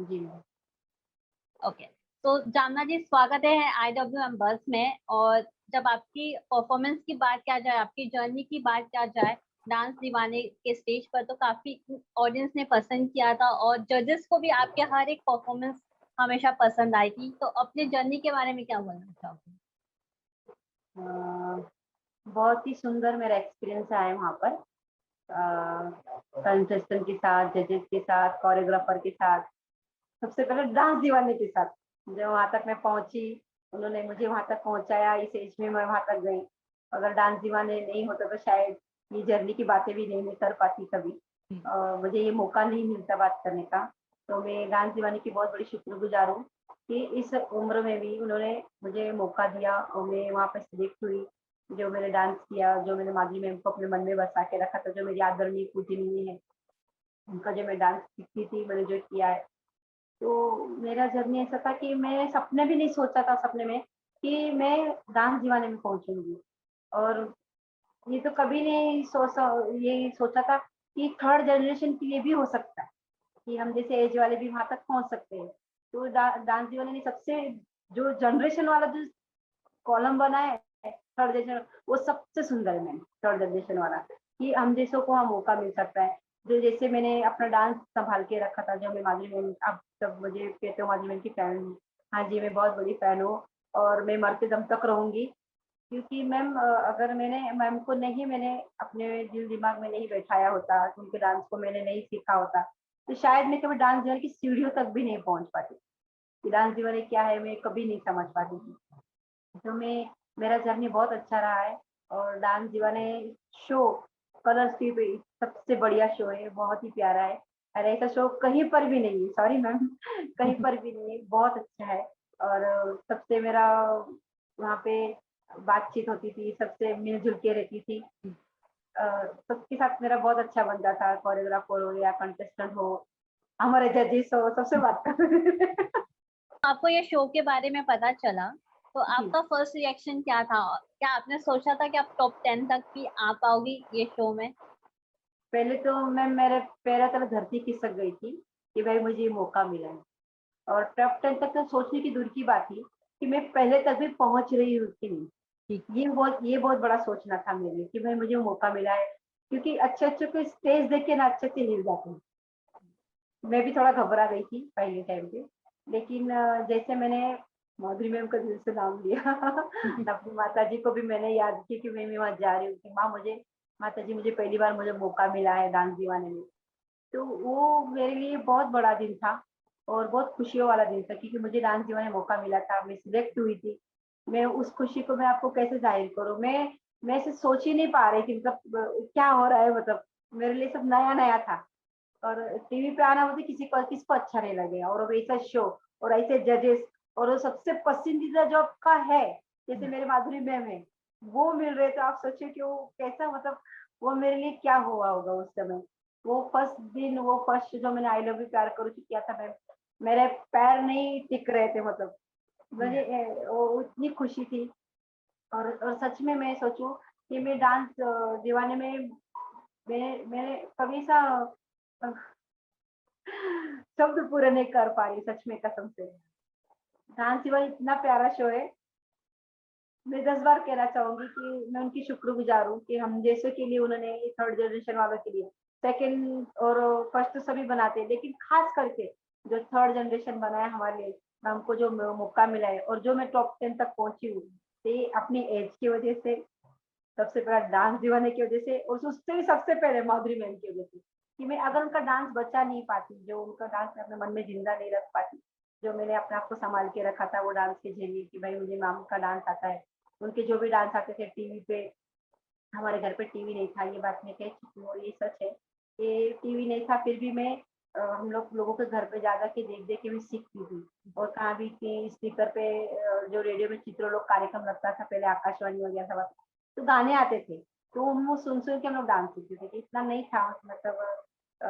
जी ma'am. Okay. तो जामना जी, स्वागत है IWM बस में। और जब आपकी परफॉर्मेंस की बात किया जाए, आपकी जर्नी की बात किया जाए डांस दीवाने के स्टेज पर, तो काफी ऑडियंस ने पसंद किया था और जजेस को भी आपके हर एक परफॉर्मेंस हमेशा पसंद आई थी। तो अपने जर्नी के बारे में क्या बोलना चाहोगे? अ, बहुत ही सुंदर मेरा एक्सपीरियंस रहा है वहाँ पर। कंटेस्टेंट के साथ, जजेस के साथ, कोरियोग्राफर के साथ, सबसे पहले डांस दीवाने के साथ। जब वहाँ तक मैं पहुँची, उन्होंने मुझे वहाँ तक पहुँचाया, इस एज में मैं वहाँ तक गई। अगर डांस दीवाने नहीं होता तो शायद ये जर्नी की बातें भी नहीं मैं कर पाती कभी। मुझे ये मौका नहीं मिलता बात करने का। तो मैं डांस दीवाने की बहुत बड़ी शुक्रगुज़ार हूँ कि इस उम्र में भी उन्होंने मुझे मौका दिया और मैं वहाँ पे सिलेक्ट हुई। जो मैंने डांस किया, जो मैंने माधुरी मैम को अपने मन में बसा के रखा था, जो मेरी आदरणीय पूजनीय है, उनका जो मैं डांस सीखती थी, मैंने जो किया है। तो मेरा जर्नी ऐसा था कि मैं सपने भी नहीं सोचा था सपने में कि मैं डांस दीवाने में पहुँचूँगी। और ये तो कभी नहीं ये सोचा था कि थर्ड जनरेशन के लिए भी हो सकता है, कि हम जैसे एज वाले भी वहाँ तक पहुँच सकते हैं। तो डांस दीवाने ने सबसे जो जनरेशन वाला जो कॉलम बना है थर्ड जनरेशन, वो सबसे सुंदर है मैम, थर्ड जनरेशन वाला, कि हम जैसों को वहाँ मौका मिल सकता है। जो जैसे मैंने अपना डांस सँभाल के रखा था, जो मैं माधुरी मैम, आप सब मुझे कहते हो माधुरी मैम की फैन हूँ। हाँ जी, मैं बहुत बड़ी फैन हूँ और मैं मरते दम तक रहूँगी। क्योंकि मैम अगर मैंने मैम को नहीं मैंने अपने दिल-दिमाग में नहीं बैठाया होता, उनके डांस को मैंने नहीं सीखा होता, तो शायद मैं कभी डांस दीवाने की सीढ़ियों तक भी नहीं पहुँच पाती। कि डांस दीवाने क्या है, मैं कभी नहीं समझ पाती थी। तो मैं मेरा जर्नी बहुत अच्छा रहा है और डांस दीवाने शो कलर्स टीवी सबसे बढ़िया शो है, बहुत ही प्यारा है। और ऐसा शो कहीं पर भी नहीं है, सॉरी मैम कहीं पर भी नहीं है, बहुत अच्छा है। और सबसे मेरा वहाँ पे बातचीत होती थी, सबसे मिल-जुल के रहती थी। सबके साथ मेरा बहुत अच्छा बनता था, कोरियोग्राफर हो या कंटेस्टेंट हो, हमारे जजेस हो, सबसे बात करते थे। आपको ये शो के बारे में पता चला, तो जी। आपका फर्स्ट रिएक्शन क्या था? क्या आपने सोचा था कि आप टॉप 10 तक भी आ पाओगी ये शो में? पहले तो मैं मेरे पैरों तले धरती खिसक गई थी कि भाई मुझे ये मौका मिला है। और टॉप 10 तक तो सोचने की दूर की बात थी कि मैं पहले तक भी पहुँच रही हूँ कि नहीं। जी। ये बहुत बड़ा सोचना था मेरे लिए कि भाई मुझे मौका मिला है, क्योंकि अच्छे-अच्छे को स्टेज देख के ना अच्छे से हिल जाते हैं। मैं भी थोड़ा घबरा गई थी पहले टाइम पे, लेकिन जैसे मैंने माधुरी मैम का दिल से नाम लिया अपनी माताजी को भी मैंने याद किया कि मैं वहाँ जा रही हूँ कि माँ मुझे, माताजी मुझे पहली बार मुझे मौका मिला है डांस दीवाने में। तो वो मेरे लिए बहुत बड़ा दिन था और बहुत खुशियों वाला दिन था, क्योंकि मुझे डांस दीवाने में मौका मिला था, मैं सिलेक्ट हुई थी। मैं उस खुशी को मैं आपको कैसे ज़ाहिर करूँ? मैं ऐसे सोच ही नहीं पा रही थी, मतलब क्या हो रहा है, मतलब मेरे लिए सब नया-नया था। और टीवी पे आना मुझे किसको अच्छा नहीं लगेगा, और वैसा शो और ऐसे जजेस और वो सबसे पसंदीदा जो आपका है, जैसे मेरे माधुरी मैम है, वो मिल रहे, तो आप सोचिए कि वो कैसा, मतलब वो मेरे लिए क्या हुआ होगा उस समय। वो फर्स्ट दिन, वो फर्स्ट जो मैंने आई लव यू प्यार करूँ किया था मैम, मेरे पैर नहीं टिक रहे थे, मतलब मुझे वो इतनी खुशी थी। और सच में मैं सोचूँ कि मैं डांस दीवाने में मैंने कभी सा अ, शब्द पूरे नहीं कर पा रही, सच में कसम से। डांस दीवाना इतना प्यारा शो है, मैं 10 बार कहना चाहूँगी कि मैं उनकी शुक्रगुज़ार हूँ कि हम जैसों के लिए उन्होंने ये थर्ड जनरेशन वालों के लिए, सेकंड और फर्स्ट तो सभी बनाते हैं, लेकिन ख़ास करके जो थर्ड जनरेशन बनाया हमारे लिए, हमको जो मौका मिला है और जो मैं टॉप 10 तक पहुँची हूँ, ये अपनी एज की वज़ह से, सबसे पहला डांस दीवाने की वज़ह से और उससे भी सबसे पहले माधुरी मैम की वज़ह से, कि मैं अगर उनका डांस बचा नहीं पाती, जो उनका डांस मैं अपने मन में ज़िंदा नहीं रख पाती, जो मैंने अपने आप को सँभाल के रखा था वो डांस के ज़रिए कि भाई मुझे मैम का डांस आता है। उनके जो भी डांस आते थे टीवी पे, हमारे घर पे टीवी नहीं था, ये बात मैं कह चुकी हूँ और ये सच है। कि टीवी नहीं था फिर भी मैं हम लोगों के घर पे जा-जा के देख-देख के मैं सीखती थी। और कहाँ भी कि स्पीकर पे जो रेडियो में चित्रलोक कार्यक्रम लगता था पहले, आकाशवाणी वगैरह सब, तो गाने आते थे। तो वो सुन-सुन के हम लोग डांस सीखते थे। कि इतना नहीं था, मतलब अ,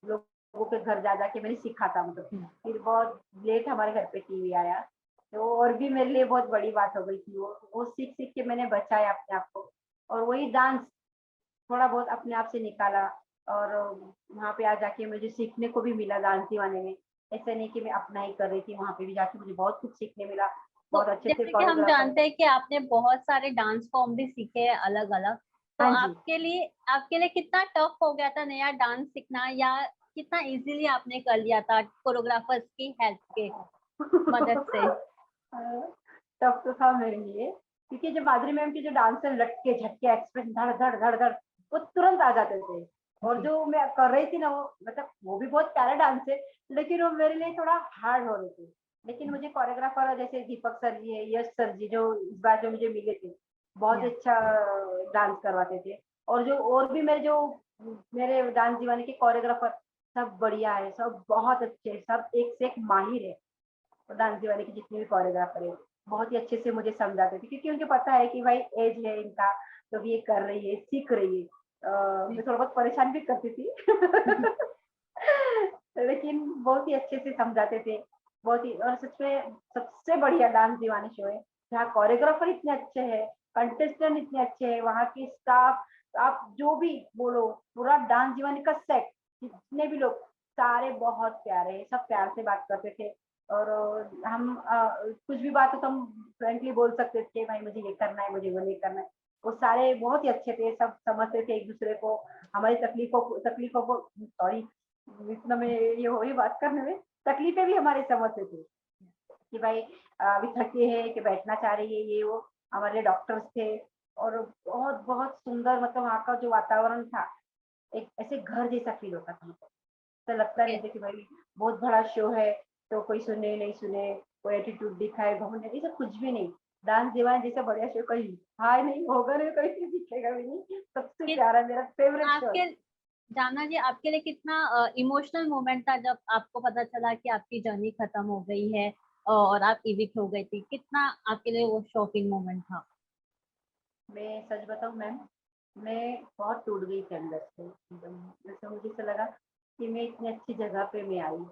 लोगों के घर जा-जा के मैंने सीखा था, मतलब। फिर बहुत लेट हमारे घर पे टीवी आया, तो और भी मेरे लिए बहुत बड़ी बात हो गई थी वो सीख-सीख के मैंने बचाया अपने आप को। और वही डांस थोड़ा बहुत अपने आप से निकाला और वहाँ पे आ जाके मुझे सीखने को भी मिला डांस दीवाने में। ऐसे नहीं कि मैं अपना ही कर रही थी, वहाँ पे भी जाके मुझे बहुत कुछ सीखने मिला, तो बहुत अच्छे से जैसे कि हम कोरियोग्राफर। जानते हैं कि आपने बहुत सारे डांस फॉर्म भी सीखे हैं अलग अलग, तो हाँ जी। आपके लिए कितना टफ हो गया था नया डांस सीखना, या कितना इजीली आपने कर लिया था कोरियोग्राफर्स की हेल्प के मदद से? टफ तो था मेरे लिए, क्योंकि जो माधुरी मैम के जो डांस है, लटके झटके एक्सप्रेशन, धड़ धड़ धड़ धड़, वो तुरंत आ जाते थे। और जी। जो मैं कर रही थी ना, वो मतलब वो भी बहुत प्यारा डांस है, लेकिन वो मेरे लिए थोड़ा हार्ड हो रहे थे। लेकिन मुझे कोरियोग्राफर जैसे दीपक सर जी है, यश सर जी, जो इस बार जो मुझे मिले थे, बहुत या अच्छा डांस करवाते थे। और जो और भी मेरे डांस दीवाने के कोरियोग्राफर, सब बढ़िया है, सब बहुत अच्छे हैं, सब एक से एक माहिर है। डांस दीवाने की जितने भी कोरियोग्राफर है, बहुत ही अच्छे से मुझे समझाते थे, क्योंकि उनको पता है कि भाई एज है इनका, तो ये कर रही है, सीख रही है। मैं जी। थोड़ा बहुत परेशान भी करती थी। लेकिन बहुत ही अच्छे से समझाते थे, बहुत ही। और सच में सबसे बढ़िया डांस दीवाने शो है, जहाँ कोरियोग्राफर इतने अच्छे हैं, कंटेस्टेंट इतने अच्छे हैं, वहाँ की स्टाफ, आप जो भी बोलो, पूरा डांस दीवाने का सेट, जितने भी लोग, सारे बहुत प्यारे हैं, सब प्यार से बात करते थे। और हम कुछ भी बात हो तो हम फ्रेंकली बोल सकते थे, भाई मुझे ये करना है, मुझे वो नहीं करना है। वो सारे बहुत ही अच्छे थे, सब समझते थे एक दूसरे को, हमारी तकलीफों को, सॉरी, इतना में ये हो रही बात करने में, तकलीफें भी हमारे समझते थे, कि भाई अभी थके हैं, कि बैठना चाह रही है, ये वो। हमारे लिए डॉक्टर्स थे। और बहुत बहुत सुंदर, मतलब वहाँ का जो वातावरण था, एक ऐसे घर जैसा फील होता था हमको। ऐसा लगता ओके। नहीं था कि भाई बहुत बड़ा शो है, तो कोई सुने नहीं सुने, कोई एटीट्यूड दिखाए, घमंड, ये सब कुछ भी नहीं। डांस दीवाना जैसा बढ़िया शो कहीं हाय नहीं होगा, नहीं कहीं दिखेगा भी नहीं। सबसे कि प्यारा मेरा फेवरेट शो है। आपके जाना जी, आपके लिए कितना इमोशनल मोमेंट था जब आपको पता चला कि आपकी जर्नी खत्म हो गई है और आप इविक हो गई थी? कितना आपके लिए वो शॉकिंग मोमेंट था? मैं सच बताऊँ मैम, मैं बहुत टूट गई थी अंदर से एकदम। जैसे मुझे ऐसा लगा कि मैं इतनी अच्छी जगह पे मैं आई,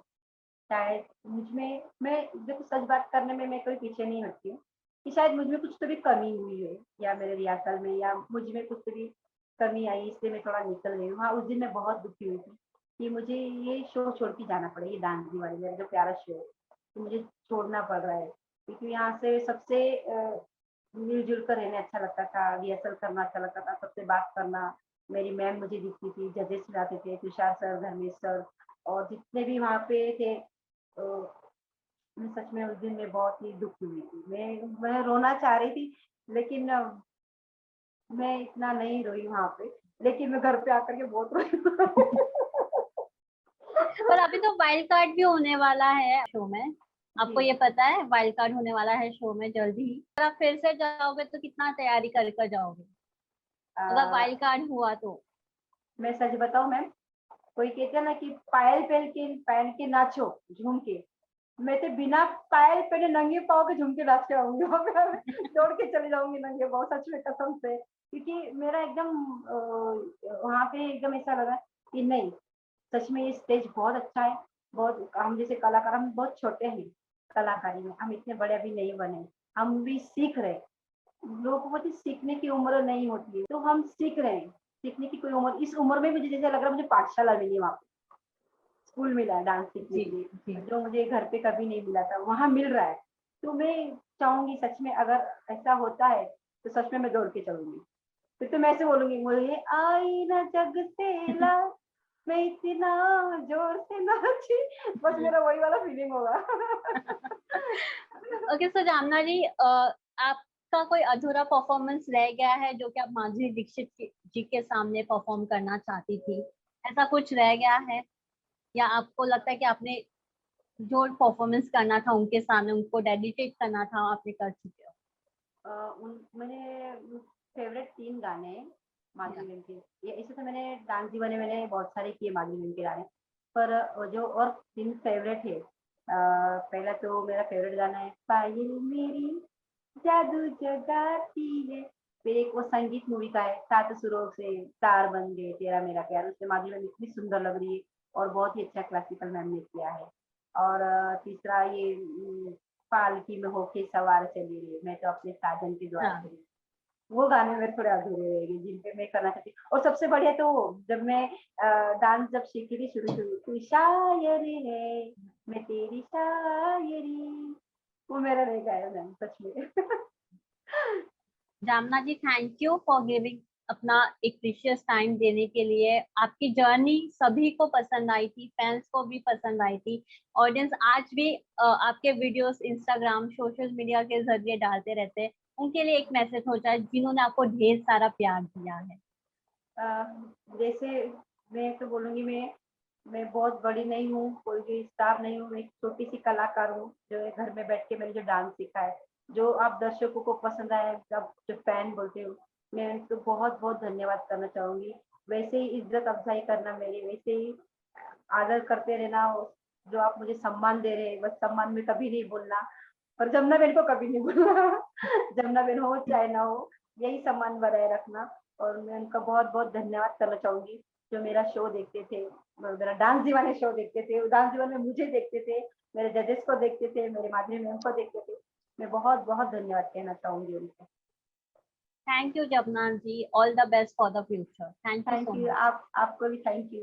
शायद मुझ में, मैं देखो सच बात करने में मैं कोई पीछे नहीं हटती हूँ, कि शायद मुझ में कुछ तो भी कमी हुई है, या मेरे रिहर्सल में, या मुझ में कुछ तो भी कमी आई, इसलिए मैं थोड़ा निकल गई हूँ। हाँ, उस दिन मैं बहुत दुखी हुई थी कि मुझे ये शो छोड़ के जाना पड़े, ये डांस वाले मेरा जो प्यारा शो है, तो मुझे छोड़ना पड़ रहा है, क्योंकि यहाँ से सबसे मिलजुल कर रहने अच्छा लगता था, रिहर्सल करना अच्छा लगता था, सबसे बात करना। मेरी मैम मुझे दिखती थी, जजेस लाते थे, तुषार सर, धर्मेश सर, और जितने भी वहाँ पे थे। तो मैं सच में उस दिन मैं बहुत ही दुखी हुई थी, मैं रोना चाह रही थी, लेकिन मैं इतना नहीं रोई वहाँ पे, लेकिन मैं घर पे आकर के बहुत रोई। पर अभी तो वाइल्ड कार्ड भी होने वाला है शो में, जी। आपको ये पता है? वाइल्ड कार्ड होने वाला है शो में जल्दी ही। अगर आप फिर से जाओगे तो कितना तैयारी कर कर जाओगे, अ, अगर वाइल्ड कार्ड हुआ तो? मैं सच बताऊँ मैम, कोई कहते हैं ना कि पायल पहन के नाचो, झूम के, मैं तो बिना पायल पहने नंगे पाँव के झूम के नाच के आऊँगी वहाँ पे। दौड़ के चली जाऊँगी नंगे पाँव, सच में कसम से। क्योंकि मेरा एकदम वहाँ पे एकदम ऐसा लगा कि नहीं, सच में ये स्टेज बहुत अच्छा है। बहुत, हम जैसे कलाकार, हम बहुत छोटे हैं कलाकारी में, हम इतने बड़े अभी नहीं बने, हम भी सीख रहे हैं। लोगों को बोलते सीखने की उम्र नहीं होती है, तो हम सीख रहे हैं। सीखने की कोई उम्र, इस उम्र में मुझे जैसे लग रहा है मुझे पाठशाला मिली वहाँ पे, स्कूल मिला है डांस सीखने जी। के जी। लिए, जो मुझे घर पे कभी नहीं मिला था, वहाँ मिल रहा है। तो मैं चाहूँगी सच में, अगर ऐसा होता है, तो सच में मैं दौड़ के चलूँगी। फिर तो मैं ऐसे बोलूँगी, मुझे आई ना जग से लाज, मैं इतना ज़ोर से नाची, बस मेरा वही वाला फीलिंग होगा। ओके, सो जामना जी, आपका कोई अधूरा परफॉर्मेंस रह गया है जो कि आप माधुरी दीक्षित जी के सामने परफॉर्म करना चाहती थी? ऐसा कुछ रह गया है, या आपको लगता है कि आपने जो परफॉर्मेंस करना था उनके सामने, उनको डेडिकेट करना था, आपने कर चुके हो? अ, उन मेरे फेवरेट 3 गाने हैं या। माधुरी मैम के। ये ऐसे तो मैंने डांस दीवाने मैंने बहुत सारे किए माधुरी मैम के गाने, पर जो और 3 फेवरेट है, पहला तो मेरा फेवरेट गाना है पायल मेरी जादू जगाती है। फिर एक वो संगीत मूवी का है, सात सुरों से तार बन गए तेरा मेरा प्यार, उसमें माधुरी मैम इतनी सुंदर लग रही है, और बहुत ही अच्छा क्लासिकल मैम ने किया है। और तीसरा ये पालकी में होके सवार चली रे, मैं तो अपने साजन के द्वार हाँ। चली। वो गाने मेरे थोड़े अधूरे रह गए जिन पे मैं करना चाहती हूँ। और सबसे बढ़िया तो जब मैं डांस जब सीखी थी शुरू शुरू, तू शायरी है मैं तेरी शायरी, वो मेरा रह गया गाना सच में। जामना जी, थैंक यू फॉर गिविंग अपना एक प्रीशियस टाइम देने के लिए। आपकी जर्नी सभी को पसंद आई थी, फैंस को भी पसंद आई थी। ऑडियंस आज भी आपके वीडियोस इंस्टाग्राम सोशल मीडिया के जरिए डालते रहते हैं। उनके लिए एक मैसेज हो जाए जिन्होंने आपको ढेर सारा प्यार दिया है। जैसे मैं तो बोलूंगी, मैं बहुत बड़ी नहीं हूँ, कोई भी स्टार नहीं हूँ, मैं एक छोटी सी कलाकार हूँ जो है घर में बैठ के मैंने जो डांस सीखा है, जो आप दर्शकों को पसंद आया, जब जो फैन बोलते हो, मैं उनको बहुत बहुत धन्यवाद करना चाहूंगी। वैसे ही इज्जत अफजाई करना मेरी, वैसे ही आदर करते रहना, जो आप मुझे सम्मान दे रहे हैं बस सम्मान में कभी नहीं भूलना, और जमुना बहन को कभी नहीं भूलना। जमुना बहन हो चाहे ना हो, यही सम्मान बनाए रखना। और मैं उनका बहुत बहुत धन्यवाद करना चाहूंगी जो मेरा शो देखते थे, मेरा डांस दीवाने शो देखते थे, डांस दीवाने में मुझे देखते थे, मेरे जजेस को देखते थे, मेरे माधुरी मैम को देखते थे। मैं बहुत बहुत धन्यवाद कहना चाहूंगी उनको। Thank you Jabna ji, all the best for the future. Thank you thank so you, much. आप आपको भी थैंक यू।